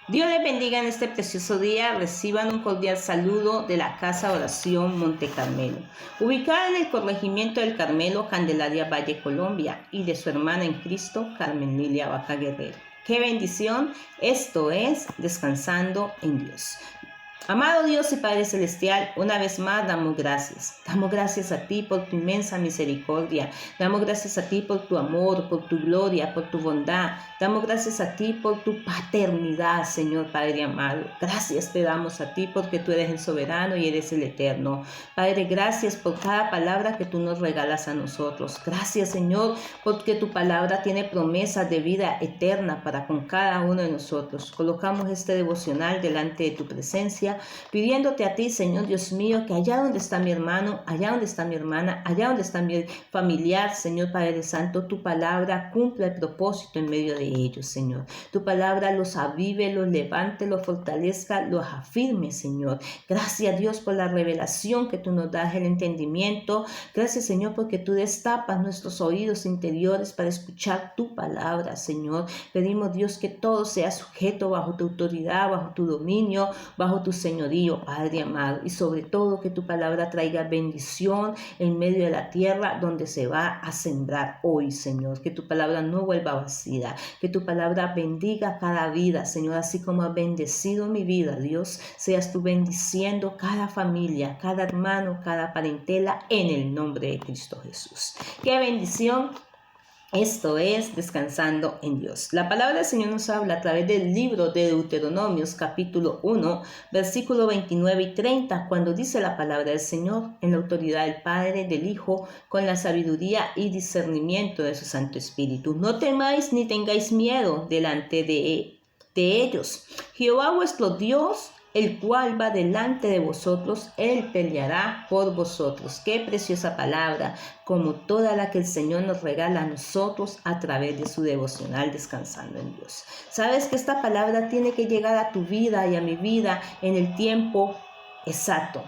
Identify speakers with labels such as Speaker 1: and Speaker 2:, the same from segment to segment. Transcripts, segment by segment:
Speaker 1: Dios les bendiga en este precioso día. Reciban un cordial saludo de la Casa Oración Monte Carmelo, ubicada en el corregimiento del Carmelo, Candelaria, Valle, Colombia, y de su hermana en Cristo, Carmen Lilia Vaca Guerrero. ¡Qué bendición! Esto es Descansando en Dios. Amado Dios y Padre Celestial, una vez más damos gracias. Damos gracias a ti por tu inmensa misericordia. Damos gracias a ti por tu amor, por tu gloria, por tu bondad. Damos gracias a ti por tu paternidad, Señor Padre amado. Gracias te damos a ti porque tú eres el soberano y eres el eterno. Padre, gracias por cada palabra que tú nos regalas a nosotros. Gracias, Señor, porque tu palabra tiene promesas de vida eterna para con cada uno de nosotros. Colocamos este devocional delante de tu presencia, pidiéndote a ti, Señor Dios mío, que allá donde está mi hermano, allá donde está mi hermana, allá donde está mi familiar, Señor Padre Santo, tu palabra cumpla el propósito en medio de ellos, Señor. Tu palabra los avive, los levante, los fortalezca, los afirme, Señor. Gracias, Dios, por la revelación que tú nos das, el entendimiento. Gracias, Señor, porque tú destapas nuestros oídos interiores para escuchar tu palabra, Señor. Pedimos, Dios, que todo sea sujeto bajo tu autoridad, bajo tu dominio, bajo tu señorío, Padre amado, y sobre todo que tu palabra traiga bendición en medio de la tierra donde se va a sembrar hoy, Señor. Que tu palabra no vuelva vacía, que tu palabra bendiga cada vida, Señor, así como ha bendecido mi vida, Dios. Seas tú bendiciendo cada familia, cada hermano, cada parentela en el nombre de Cristo Jesús. ¡Qué bendición! Esto es Descansando en Dios. La palabra del Señor nos habla a través del libro de Deuteronomios, capítulo 1, versículo 29 y 30, cuando dice la palabra del Señor: en la autoridad del Padre, del Hijo, con la sabiduría y discernimiento de su Santo Espíritu. No temáis ni tengáis miedo delante de ellos. Jehová vuestro Dios, el cual va delante de vosotros, Él peleará por vosotros. Qué preciosa palabra, como toda la que el Señor nos regala a nosotros a través de su devocional Descansando en Dios. Sabes que esta palabra tiene que llegar a tu vida y a mi vida en el tiempo exacto,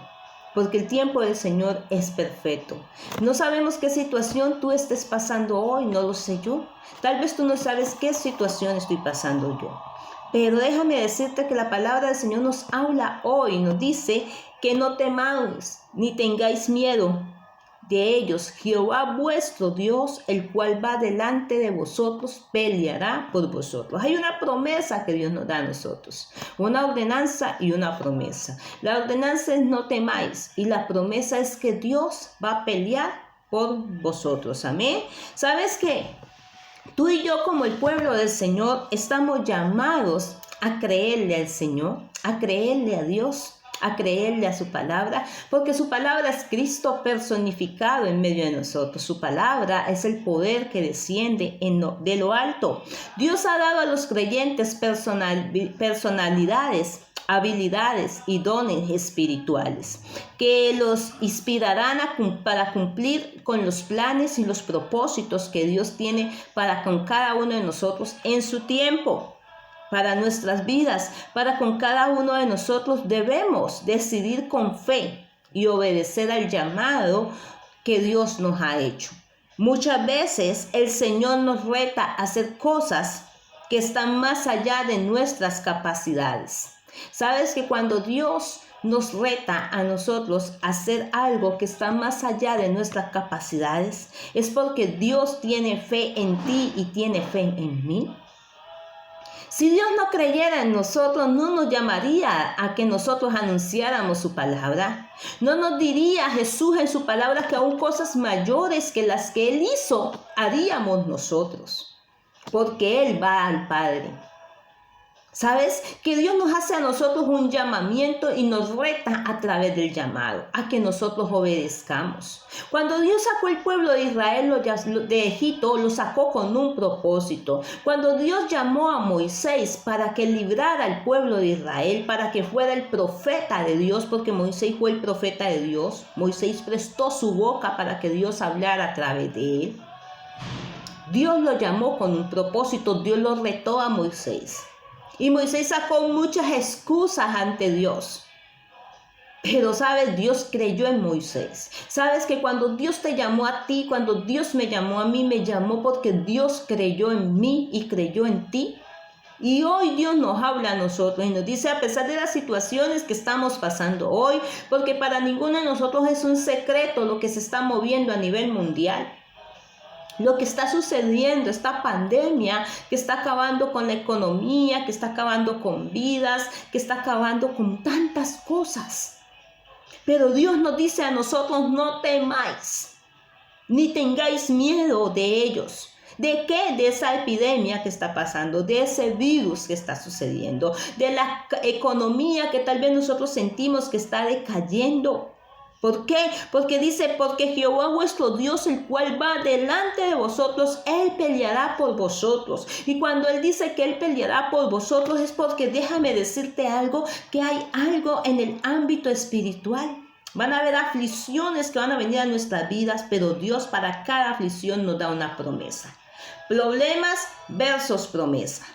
Speaker 1: porque el tiempo del Señor es perfecto. No sabemos qué situación tú estés pasando hoy, no lo sé yo. Tal vez tú no sabes qué situación estoy pasando yo. Pero déjame decirte que la palabra del Señor nos habla hoy, nos dice que no temáis ni tengáis miedo de ellos. Jehová vuestro Dios, el cual va delante de vosotros, peleará por vosotros. Hay una promesa que Dios nos da a nosotros, una ordenanza y una promesa. La ordenanza es no temáis y la promesa es que Dios va a pelear por vosotros. Amén. ¿Sabes qué? Tú y yo, como el pueblo del Señor, estamos llamados a creerle al Señor, a creerle a Dios, a creerle a su palabra, porque su palabra es Cristo personificado en medio de nosotros. Su palabra es el poder que desciende de lo alto. Dios ha dado a los creyentes personalidades, habilidades y dones espirituales que los inspirarán para cumplir con los planes y los propósitos que Dios tiene para con cada uno de nosotros en su tiempo. Para nuestras vidas, para con cada uno de nosotros debemos decidir con fe y obedecer al llamado que Dios nos ha hecho. Muchas veces el Señor nos reta a hacer cosas que están más allá de nuestras capacidades. Sabes que cuando Dios nos reta a nosotros a hacer algo que está más allá de nuestras capacidades, es porque Dios tiene fe en ti y tiene fe en mí. Si Dios no creyera en nosotros, no nos llamaría a que nosotros anunciáramos su palabra. No nos diría Jesús en su palabra que aún cosas mayores que las que Él hizo haríamos nosotros, porque Él va al Padre. ¿Sabes? Que Dios nos hace a nosotros un llamamiento y nos reta a través del llamado, a que nosotros obedezcamos. Cuando Dios sacó el pueblo de Israel de Egipto, lo sacó con un propósito. Cuando Dios llamó a Moisés para que librara al pueblo de Israel, para que fuera el profeta de Dios, porque Moisés fue el profeta de Dios, Moisés prestó su boca para que Dios hablara a través de él. Dios lo llamó con un propósito, Dios lo retó a Moisés. Y Moisés sacó muchas excusas ante Dios. Pero, ¿sabes? Dios creyó en Moisés. ¿Sabes que cuando Dios te llamó a ti, cuando Dios me llamó a mí, me llamó porque Dios creyó en mí y creyó en ti? Y hoy Dios nos habla a nosotros y nos dice, a pesar de las situaciones que estamos pasando hoy, porque para ninguno de nosotros es un secreto lo que se está moviendo a nivel mundial. Lo que está sucediendo, esta pandemia que está acabando con la economía, que está acabando con vidas, que está acabando con tantas cosas. Pero Dios nos dice a nosotros, no temáis, ni tengáis miedo de ellos. ¿De qué? De esa epidemia que está pasando, de ese virus que está sucediendo, de la economía que tal vez nosotros sentimos que está decayendo. ¿Por qué? Porque dice, porque Jehová vuestro Dios, el cual va delante de vosotros, Él peleará por vosotros. Y cuando Él dice que Él peleará por vosotros es porque déjame decirte algo, que hay algo en el ámbito espiritual. Van a haber aflicciones que van a venir a nuestras vidas, pero Dios para cada aflicción nos da una promesa. Problemas versus promesa.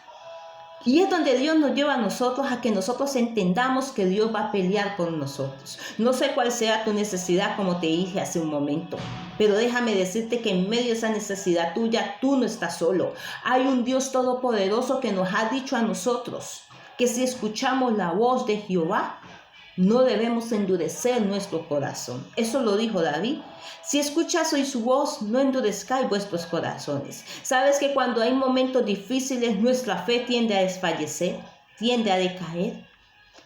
Speaker 1: Y es donde Dios nos lleva a nosotros a que nosotros entendamos que Dios va a pelear por nosotros. No sé cuál sea tu necesidad, como te dije hace un momento, pero déjame decirte que en medio de esa necesidad tuya, tú no estás solo. Hay un Dios todopoderoso que nos ha dicho a nosotros que si escuchamos la voz de Jehová, no debemos endurecer nuestro corazón. Eso lo dijo David. Si escuchas hoy su voz, no endurezcáis vuestros corazones. Sabes que cuando hay momentos difíciles, nuestra fe tiende a desfallecer, tiende a decaer.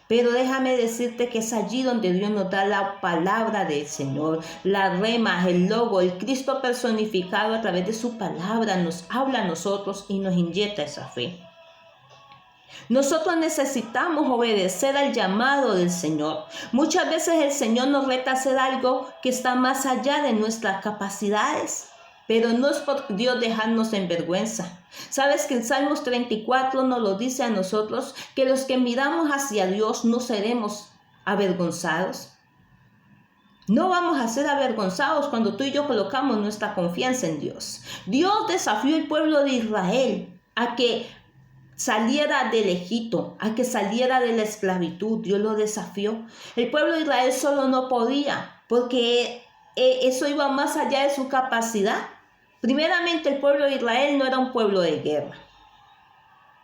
Speaker 1: Pero déjame decirte que es allí donde Dios nos da la palabra del Señor, la rema, el logo, el Cristo personificado a través de su palabra, nos habla a nosotros y nos inyecta esa fe. Nosotros necesitamos obedecer al llamado del Señor. Muchas veces el Señor nos reta a hacer algo que está más allá de nuestras capacidades, pero no es por Dios dejarnos en vergüenza. ¿Sabes que en Salmos 34 nos lo dice a nosotros? Que los que miramos hacia Dios no seremos avergonzados. No vamos a ser avergonzados cuando tú y yo colocamos nuestra confianza en Dios. Dios desafió al pueblo de Israel a que saliera del Egipto, a que saliera de la esclavitud. Dios lo desafió. El pueblo de Israel solo no podía, porque eso iba más allá de su capacidad. Primeramente, el pueblo de Israel no era un pueblo de guerra.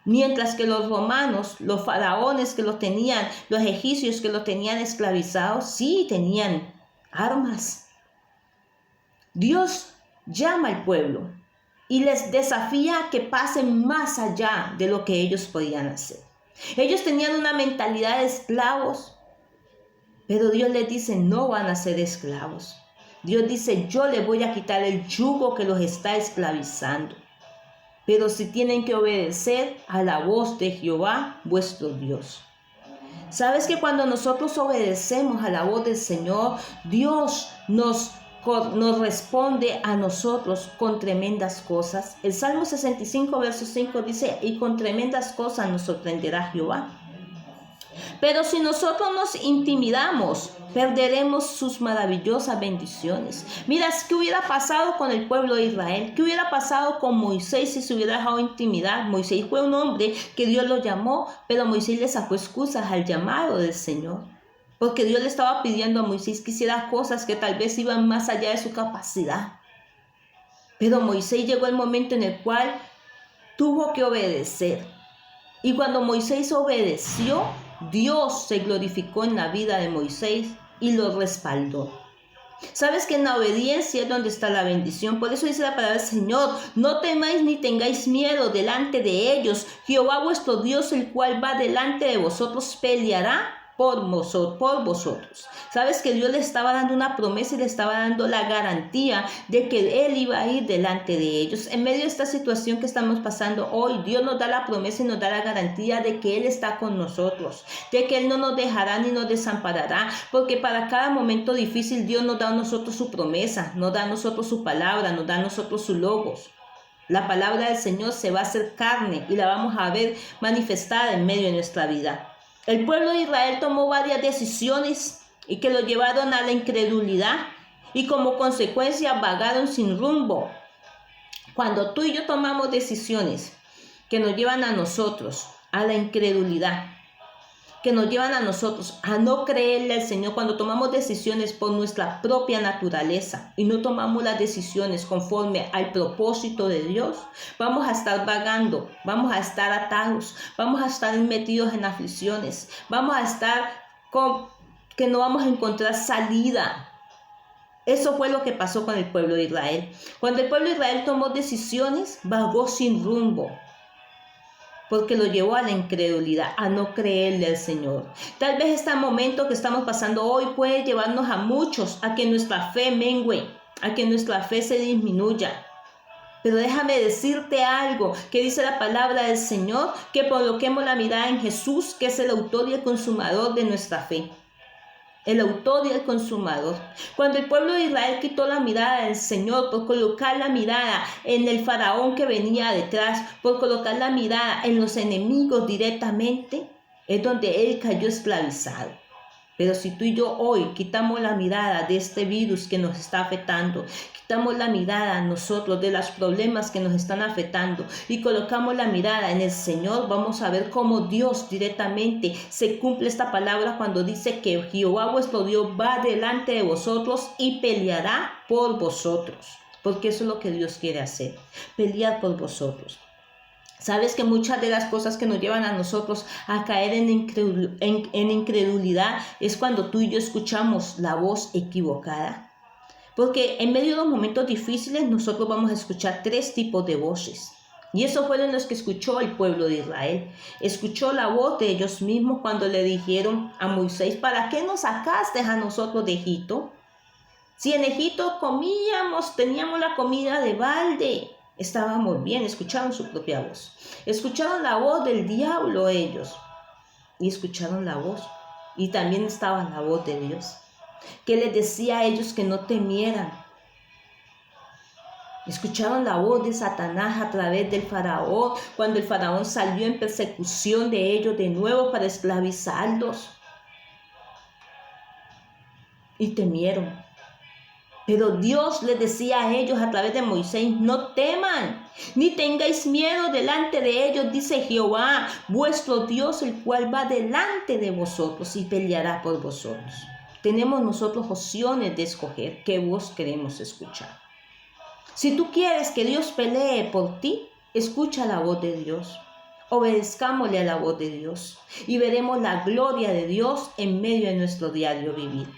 Speaker 1: Mientras que los romanos, los faraones que los tenían, los egipcios que los tenían esclavizados, sí tenían armas. Dios llama al pueblo y les desafía a que pasen más allá de lo que ellos podían hacer. Ellos tenían una mentalidad de esclavos, pero Dios les dice, no van a ser esclavos. Dios dice, yo les voy a quitar el yugo que los está esclavizando. Pero si tienen que obedecer a la voz de Jehová, vuestro Dios. ¿Sabes que cuando nosotros obedecemos a la voz del Señor, Dios nos responde a nosotros con tremendas cosas? El Salmo 65, verso 5 dice, y con tremendas cosas nos sorprenderá Jehová. Pero si nosotros nos intimidamos, perderemos sus maravillosas bendiciones. Mira, ¿qué hubiera pasado con el pueblo de Israel? ¿Qué hubiera pasado con Moisés si se hubiera dejado intimidar? Moisés fue un hombre que Dios lo llamó, pero Moisés le sacó excusas al llamado del Señor. Porque Dios le estaba pidiendo a Moisés que hiciera cosas que tal vez iban más allá de su capacidad. Pero Moisés llegó el momento en el cual tuvo que obedecer. Y cuando Moisés obedeció, Dios se glorificó en la vida de Moisés y lo respaldó. ¿Sabes que en la obediencia es donde está la bendición? Por eso dice la palabra del Señor, no temáis ni tengáis miedo delante de ellos. Jehová vuestro Dios, el cual va delante de vosotros, peleará por vosotros. ¿Sabes que Dios le estaba dando una promesa y le estaba dando la garantía de que Él iba a ir delante de ellos? En medio de esta situación que estamos pasando hoy, Dios nos da la promesa y nos da la garantía de que Él está con nosotros, de que Él no nos dejará ni nos desamparará, porque para cada momento difícil Dios nos da a nosotros su promesa, nos da a nosotros su palabra, nos da a nosotros su logos. La palabra del Señor se va a hacer carne y la vamos a ver manifestada en medio de nuestra vida. El pueblo de Israel tomó varias decisiones y que lo llevaron a la incredulidad y como consecuencia vagaron sin rumbo. Cuando tú y yo tomamos decisiones que nos llevan a nosotros a la incredulidad, que nos llevan a nosotros a no creerle al Señor cuando tomamos decisiones por nuestra propia naturaleza y no tomamos las decisiones conforme al propósito de Dios, vamos a estar vagando, vamos a estar atados, vamos a estar metidos en aflicciones, vamos a estar que no vamos a encontrar salida. Eso fue lo que pasó con el pueblo de Israel. Cuando el pueblo de Israel tomó decisiones, vagó sin rumbo, porque lo llevó a la incredulidad, a no creerle al Señor. Tal vez este momento que estamos pasando hoy puede llevarnos a muchos a que nuestra fe mengue, a que nuestra fe se disminuya. Pero déjame decirte algo que dice la palabra del Señor, que coloquemos la mirada en Jesús, que es el autor y el consumador de nuestra fe. El autor y el consumador. Cuando el pueblo de Israel quitó la mirada del Señor por colocar la mirada en el faraón que venía detrás, por colocar la mirada en los enemigos directamente, es donde él cayó esclavizado. Pero si tú y yo hoy quitamos la mirada de este virus que nos está afectando, quitamos la mirada nosotros de los problemas que nos están afectando y colocamos la mirada en el Señor, vamos a ver cómo Dios directamente se cumple esta palabra cuando dice que Jehová vuestro Dios va delante de vosotros y peleará por vosotros. Porque eso es lo que Dios quiere hacer, pelear por vosotros. ¿Sabes que muchas de las cosas que nos llevan a nosotros a caer en incredulidad es cuando tú y yo escuchamos la voz equivocada? Porque en medio de los momentos difíciles nosotros vamos a escuchar 3 tipos de voces. Y eso fueron los que escuchó el pueblo de Israel. Escuchó la voz de ellos mismos cuando le dijeron a Moisés, ¿para qué nos sacaste a nosotros de Egipto? Si en Egipto comíamos, teníamos la comida de balde. Estábamos bien, escucharon su propia voz. Escucharon la voz del diablo ellos. Y escucharon la voz. Y también estaba la voz de Dios, que les decía a ellos que no temieran. Escucharon la voz de Satanás a través del faraón, cuando el faraón salió en persecución de ellos de nuevo para esclavizarlos. Y temieron. Pero Dios les decía a ellos a través de Moisés, no teman, ni tengáis miedo delante de ellos, dice Jehová, vuestro Dios, el cual va delante de vosotros y peleará por vosotros. Tenemos nosotros opciones de escoger qué voz queremos escuchar. Si tú quieres que Dios pelee por ti, escucha la voz de Dios. Obedezcámosle a la voz de Dios y veremos la gloria de Dios en medio de nuestro diario vivir.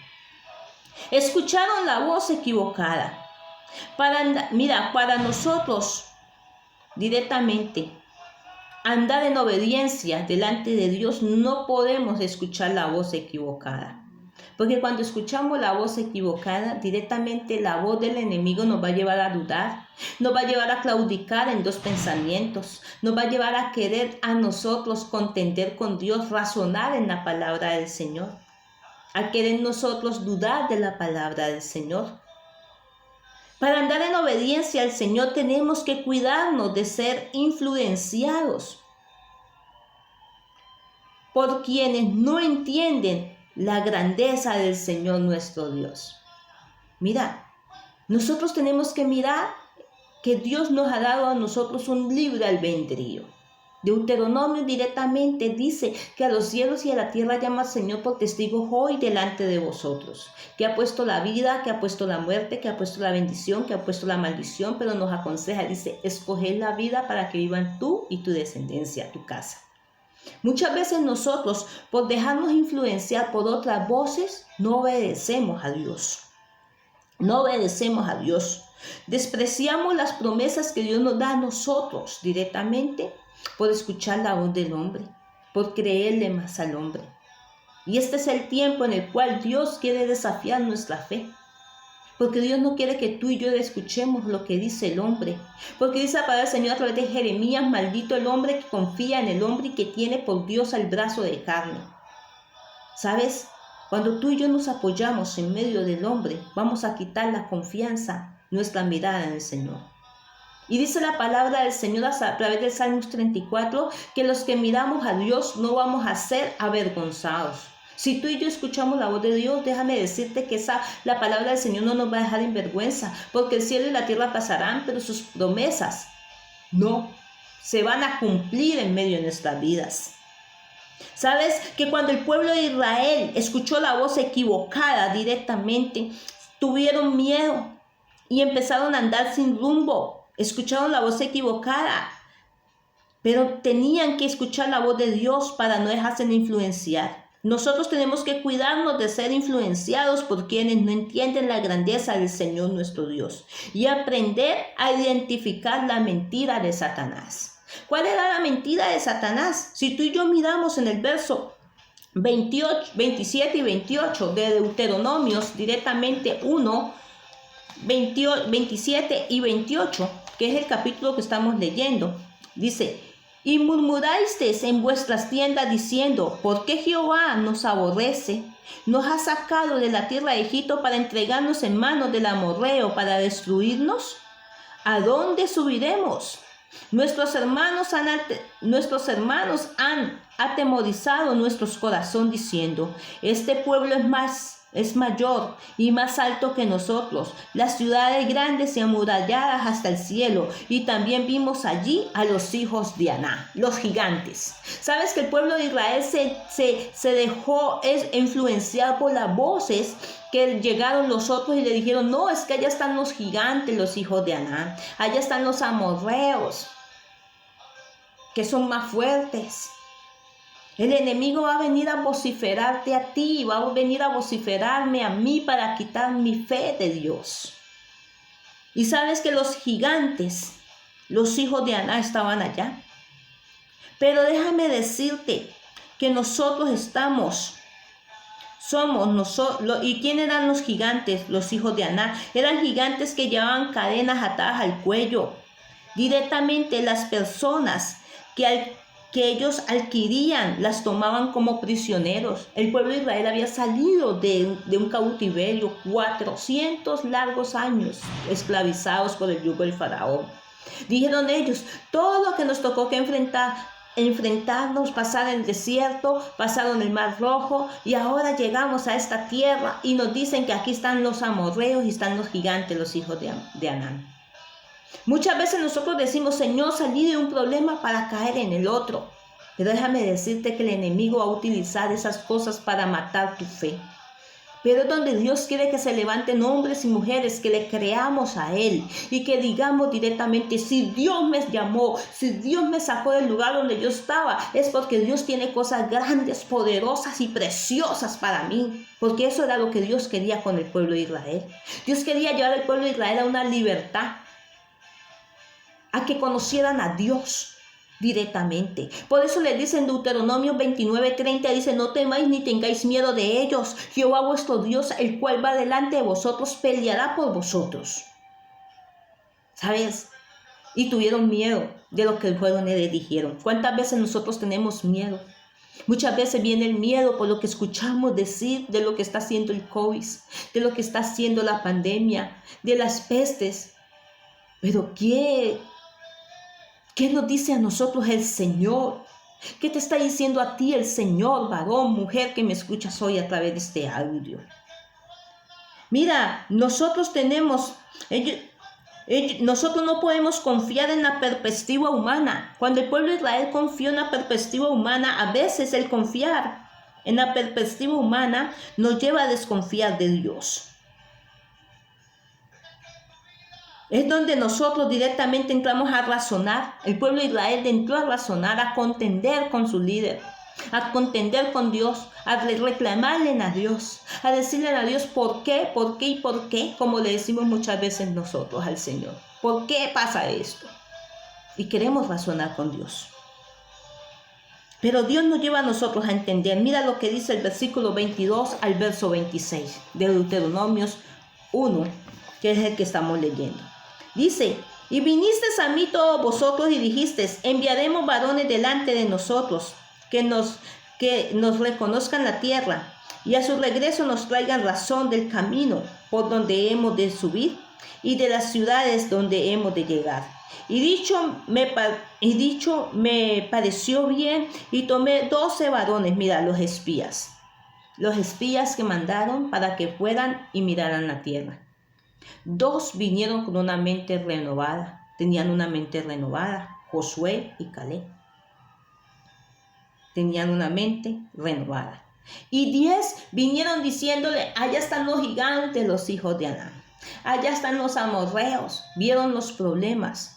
Speaker 1: Escucharon la voz equivocada. Para nosotros directamente andar en obediencia delante de Dios no podemos escuchar la voz equivocada. Porque cuando escuchamos la voz equivocada, directamente la voz del enemigo nos va a llevar a dudar, nos va a llevar a claudicar en 2 pensamientos, nos va a llevar a querer a nosotros contender con Dios, razonar en la palabra del Señor, a querer nosotros dudar de la palabra del Señor. Para andar en obediencia al Señor tenemos que cuidarnos de ser influenciados por quienes no entienden la grandeza del Señor nuestro Dios. Mira, nosotros tenemos que mirar que Dios nos ha dado a nosotros un libre albedrío. Deuteronomio directamente dice que a los cielos y a la tierra llama al Señor por testigos hoy delante de vosotros, que ha puesto la vida, que ha puesto la muerte, que ha puesto la bendición, que ha puesto la maldición, pero nos aconseja, dice, escoged la vida para que vivan tú y tu descendencia, tu casa. Muchas veces nosotros, por dejarnos influenciar por otras voces, no obedecemos a Dios. No obedecemos a Dios. Despreciamos las promesas que Dios nos da a nosotros directamente por escuchar la voz del hombre, por creerle más al hombre. Y este es el tiempo en el cual Dios quiere desafiar nuestra fe. Porque Dios no quiere que tú y yo escuchemos lo que dice el hombre. Porque dice la palabra del Señor a través de Jeremías, maldito el hombre que confía en el hombre y que tiene por Dios el brazo de carne. ¿Sabes? Cuando tú y yo nos apoyamos en medio del hombre, vamos a quitar la confianza, nuestra mirada en el Señor. Y dice la palabra del Señor a través del Salmos 34, que los que miramos a Dios no vamos a ser avergonzados. Si tú y yo escuchamos la voz de Dios, déjame decirte que la palabra del Señor no nos va a dejar en vergüenza, porque el cielo y la tierra pasarán, pero sus promesas no se van a cumplir en medio de nuestras vidas. ¿Sabes que cuando el pueblo de Israel escuchó la voz equivocada directamente, tuvieron miedo y empezaron a andar sin rumbo? Escucharon la voz equivocada, pero tenían que escuchar la voz de Dios para no dejarse influenciar. Nosotros tenemos que cuidarnos de ser influenciados por quienes no entienden la grandeza del Señor nuestro Dios y aprender a identificar la mentira de Satanás. ¿Cuál era la mentira de Satanás? Si tú y yo miramos en el verso 28, 27 y 28 de Deuteronomios, directamente 1, 27 y 28, que es el capítulo que estamos leyendo, dice: y murmurasteis en vuestras tiendas diciendo: ¿por qué Jehová nos aborrece? Nos ha sacado de la tierra de Egipto para entregarnos en manos del amorreo para destruirnos. ¿A dónde subiremos? Nuestros hermanos han atemorizado nuestros corazones diciendo: este pueblo es mayor y más alto que nosotros. Las ciudades grandes y amuralladas hasta el cielo. Y también vimos allí a los hijos de Aná, los gigantes. ¿Sabes que el pueblo de Israel se dejó influenciar por las voces que llegaron los otros y le dijeron: no, es que allá están los gigantes, los hijos de Aná. Allá están los amorreos, que son más fuertes. El enemigo va a venir a vociferarte a ti, va a venir a vociferarme a mí para quitar mi fe de Dios. Y sabes que los gigantes, los hijos de Aná, estaban allá. Pero déjame decirte que nosotros ¿y quién eran los gigantes? Los hijos de Aná. Eran gigantes que llevaban cadenas atadas al cuello. Directamente las personas que ellos adquirían, las tomaban como prisioneros. El pueblo de Israel había salido de un cautiverio, 400 largos años esclavizados por el yugo del faraón. Dijeron ellos: todo lo que nos tocó que enfrentarnos, pasar el desierto, pasaron el mar rojo y ahora llegamos a esta tierra y nos dicen que aquí están los amorreos y están los gigantes, los hijos de Anán. Muchas veces nosotros decimos: Señor, salí de un problema para caer en el otro. Pero déjame decirte que el enemigo va a utilizar esas cosas para matar tu fe. Pero es donde Dios quiere que se levanten hombres y mujeres que le creamos a Él y que digamos directamente: si Dios me llamó, si Dios me sacó del lugar donde yo estaba, es porque Dios tiene cosas grandes, poderosas y preciosas para mí. Porque eso era lo que Dios quería con el pueblo de Israel. Dios quería llevar al pueblo de Israel a una libertad, a que conocieran a Dios directamente. Por eso les dice en Deuteronomio 29:30, dice: no temáis ni tengáis miedo de ellos. Jehová vuestro Dios, el cual va delante de vosotros, peleará por vosotros. ¿Sabes? Y tuvieron miedo de lo que fueron y le dijeron. ¿Cuántas veces nosotros tenemos miedo? Muchas veces viene el miedo por lo que escuchamos decir de lo que está haciendo el COVID, de lo que está haciendo la pandemia, de las pestes. Pero ¿qué nos dice a nosotros el Señor? ¿Qué te está diciendo a ti el Señor, varón, mujer, que me escuchas hoy a través de este audio? Mira, nosotros no podemos confiar en la perspectiva humana. Cuando el pueblo de Israel confió en la perspectiva humana, a veces el confiar en la perspectiva humana nos lleva a desconfiar de Dios. Es donde nosotros directamente entramos a razonar. El pueblo de Israel entró a razonar, a contender con su líder, a contender con Dios, a reclamarle a Dios, a decirle a Dios por qué, como le decimos muchas veces nosotros al Señor. ¿Por qué pasa esto? Y queremos razonar con Dios. Pero Dios nos lleva a nosotros a entender. Mira lo que dice el versículo 22 al verso 26 de Deuteronomios 1, que es el que estamos leyendo. Dice: y vinisteis a mí todos vosotros y dijisteis: enviaremos varones delante de nosotros, que nos reconozcan la tierra, y a su regreso nos traigan razón del camino por donde hemos de subir y de las ciudades donde hemos de llegar. Y dicho me pareció bien, y tomé 12 varones, mira, los espías que mandaron para que fueran y miraran la tierra. 2 vinieron con una mente renovada, tenían una mente renovada, Josué y Caleb. tenían una mente renovada. Y 10 vinieron diciéndole, allá están los gigantes, los hijos de Anán. Allá están los amorreos, vieron los problemas.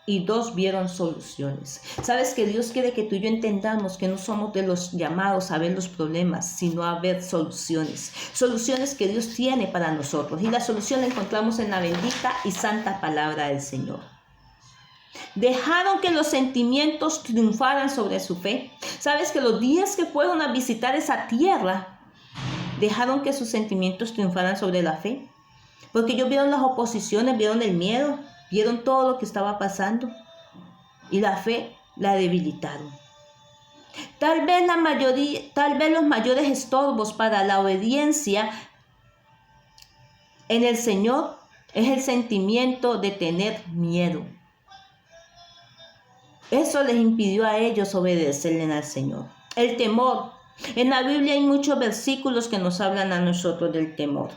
Speaker 1: Y 2 vieron soluciones. Sabes que Dios quiere que tú y yo entendamos que no somos de los llamados a ver los problemas, sino a ver soluciones. Soluciones que Dios tiene para nosotros. Y la solución la encontramos en la bendita y santa palabra del Señor. Dejaron que los sentimientos triunfaran sobre su fe. Sabes que los 10 que fueron a visitar esa tierra, dejaron que sus sentimientos triunfaran sobre la fe. Porque ellos vieron las oposiciones, vieron el miedo, vieron todo lo que estaba pasando. Y la fe la debilitaron. Tal vez los mayores estorbos para la obediencia en el Señor es el sentimiento de tener miedo. Eso les impidió a ellos obedecerle al Señor. El temor. En la Biblia hay muchos versículos que nos hablan a nosotros del temor.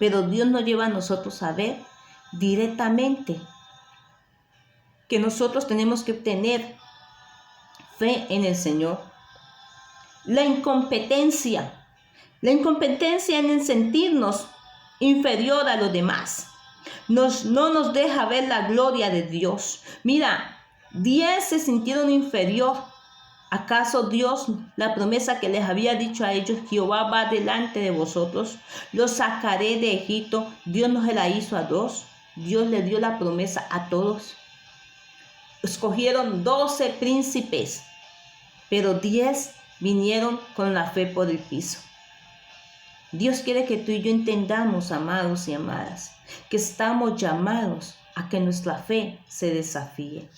Speaker 1: Pero Dios nos lleva a nosotros a ver directamente que nosotros tenemos que tener fe en el Señor. La incompetencia en el sentirnos inferior a los demás. No nos deja ver la gloria de Dios. Mira, 10 se sintieron inferior. ¿Acaso Dios, la promesa que les había dicho a ellos, Jehová va delante de vosotros, los sacaré de Egipto, Dios no se la hizo a 2? Dios le dio la promesa a todos. Escogieron 12 príncipes, pero 10 vinieron con la fe por el piso. Dios quiere que tú y yo entendamos, amados y amadas, que estamos llamados a que nuestra fe se desafíe.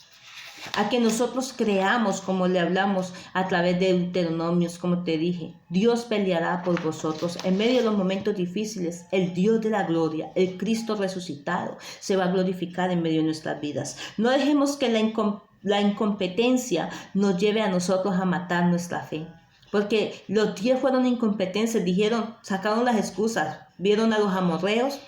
Speaker 1: A que nosotros creamos, como le hablamos a través de Deuteronomios, como te dije. Dios peleará por vosotros. En medio de los momentos difíciles, el Dios de la gloria, el Cristo resucitado, se va a glorificar en medio de nuestras vidas. No dejemos que la incompetencia nos lleve a nosotros a matar nuestra fe. Porque los 10 fueron incompetentes, sacaron las excusas. Vieron a los amorreos,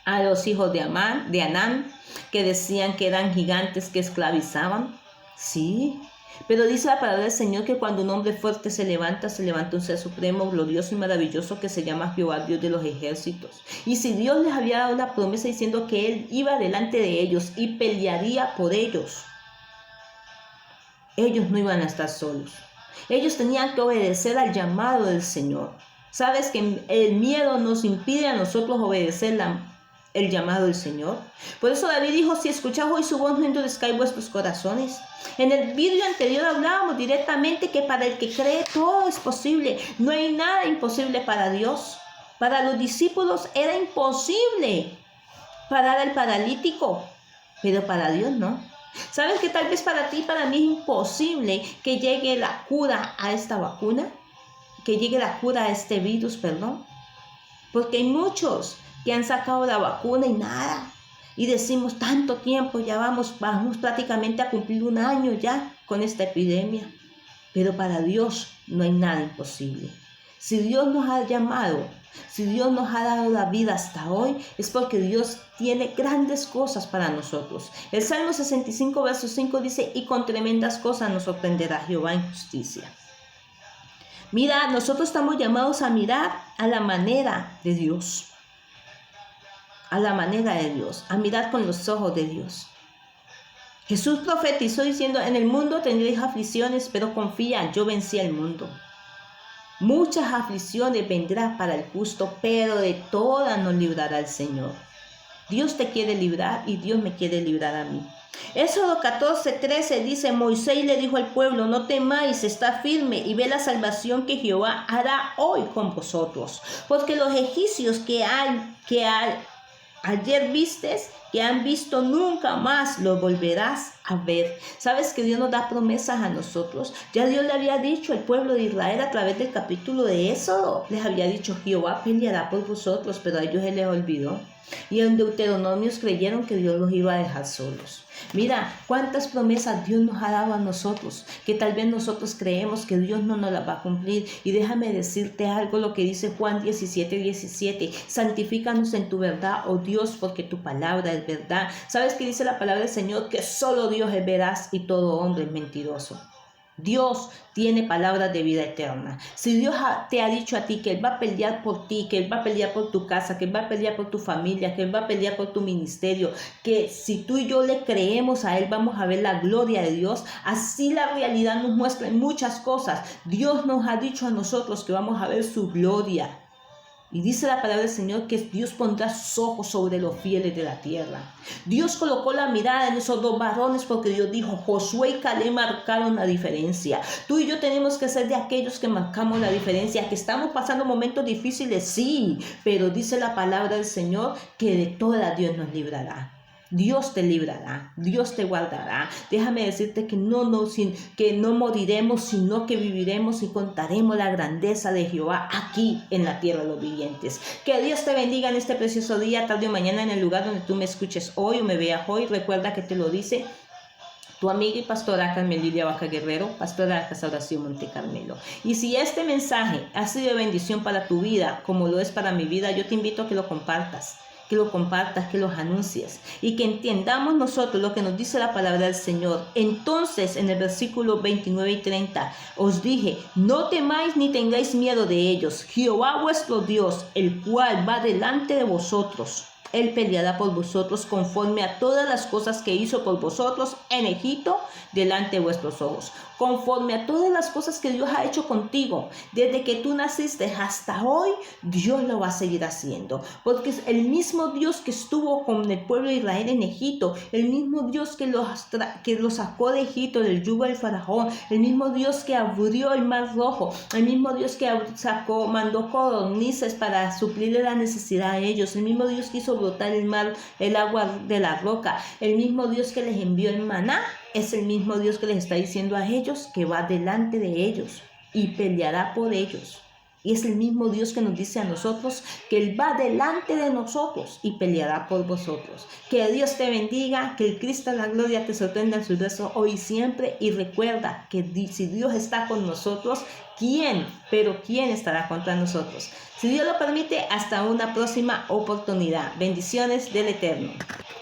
Speaker 1: a los hijos de Anán, que decían que eran gigantes que esclavizaban. Sí, pero dice la palabra del Señor que cuando un hombre fuerte se levanta un ser supremo, glorioso y maravilloso que se llama Jehová, Dios de los ejércitos. Y si Dios les había dado la promesa diciendo que Él iba delante de ellos y pelearía por ellos, ellos no iban a estar solos. Ellos tenían que obedecer al llamado del Señor. ¿Sabes que el miedo nos impide a nosotros obedecer el llamado del Señor? Por eso David dijo, si escucháis hoy su voz, no endurezcáis vuestros corazones. En el vídeo anterior hablábamos directamente que para el que cree todo es posible. No hay nada imposible para Dios. Para los discípulos era imposible parar al paralítico, pero para Dios no. ¿Sabes que tal vez para ti y para mí es imposible que llegue la cura a esta vacuna? Que llegue la cura a este virus, perdón. Porque hay muchos que han sacado la vacuna y nada. Y decimos, tanto tiempo, ya vamos prácticamente a cumplir 1 año ya con esta epidemia. Pero para Dios no hay nada imposible. Si Dios nos ha llamado, si Dios nos ha dado la vida hasta hoy, es porque Dios tiene grandes cosas para nosotros. El Salmo 65, verso 5 dice, y con tremendas cosas nos sorprenderá Jehová en justicia. Mira, nosotros estamos llamados a mirar a la manera de Dios. A la manera de Dios, a mirar con los ojos de Dios. Jesús profetizó diciendo, en el mundo tendréis aflicciones, pero confía, yo vencí al mundo. Muchas aflicciones vendrán para el justo, pero de todas nos librará el Señor. Dios te quiere librar y Dios me quiere librar a mí. Éxodo 14:13 dice, Moisés le dijo al pueblo, no temáis, está firme y ve la salvación que Jehová hará hoy con vosotros. Porque los egipcios que ayer vistes, que han visto, nunca más los volverás a ver. ¿Sabes que Dios nos da promesas a nosotros? Ya Dios le había dicho al pueblo de Israel a través del capítulo de Éxodo. Les había dicho, Jehová peleará por vosotros, pero a ellos se les olvidó. Y en Deuteronomios creyeron que Dios los iba a dejar solos. Mira cuántas promesas Dios nos ha dado a nosotros, que tal vez nosotros creemos que Dios no nos las va a cumplir. Y déjame decirte algo, lo que dice Juan 17:17, santifícanos en tu verdad, oh Dios, porque tu palabra es verdad. ¿Sabes qué dice la palabra del Señor? Que solo Dios es veraz y todo hombre es mentiroso. Dios tiene palabras de vida eterna. Si Dios te ha dicho a ti que Él va a pelear por ti, que Él va a pelear por tu casa, que Él va a pelear por tu familia, que Él va a pelear por tu ministerio, que si tú y yo le creemos a Él vamos a ver la gloria de Dios, así la realidad nos muestra en muchas cosas. Dios nos ha dicho a nosotros que vamos a ver su gloria. Y dice la palabra del Señor que Dios pondrá sus ojos sobre los fieles de la tierra. Dios colocó la mirada en esos dos varones porque Dios dijo, Josué y Caleb marcaron la diferencia. Tú y yo tenemos que ser de aquellos que marcamos la diferencia, que estamos pasando momentos difíciles, sí, pero dice la palabra del Señor que de toda Dios nos librará. Dios te librará, Dios te guardará. Déjame decirte que no moriremos, sino que viviremos y contaremos la grandeza de Jehová aquí en la tierra de los vivientes. Que Dios te bendiga en este precioso día, tarde o mañana, en el lugar donde tú me escuches hoy o me veas hoy. Recuerda que te lo dice tu amiga y pastora Carmen Lidia Vaca Guerrero, pastora de la Casa de Oración Monte Carmelo. Y si este mensaje ha sido de bendición para tu vida, como lo es para mi vida, yo te invito a que lo compartas. Que los anuncies y que entendamos nosotros lo que nos dice la palabra del Señor. Entonces, en el versículo 29 y 30, os dije, no temáis ni tengáis miedo de ellos. Jehová vuestro Dios, el cual va delante de vosotros. Él peleará por vosotros conforme a todas las cosas que hizo por vosotros en Egipto delante de vuestros ojos. Conforme a todas las cosas que Dios ha hecho contigo, desde que tú naciste hasta hoy, Dios lo va a seguir haciendo. Porque es el mismo Dios que estuvo con el pueblo de Israel en Egipto, el mismo Dios que los sacó de Egipto, del yugo del faraón, el mismo Dios que abrió el mar rojo, el mismo Dios que mandó codornices para suplirle la necesidad a ellos, el mismo Dios que hizo brotar el agua de la roca, el mismo Dios que les envió el maná, es el mismo Dios que les está diciendo a ellos que va delante de ellos y peleará por ellos. Y es el mismo Dios que nos dice a nosotros que Él va delante de nosotros y peleará por vosotros. Que Dios te bendiga, que el Cristo de la gloria te sorprenda en su rezo hoy y siempre. Y recuerda que si Dios está con nosotros, ¿quién estará contra nosotros? Si Dios lo permite, hasta una próxima oportunidad. Bendiciones del Eterno.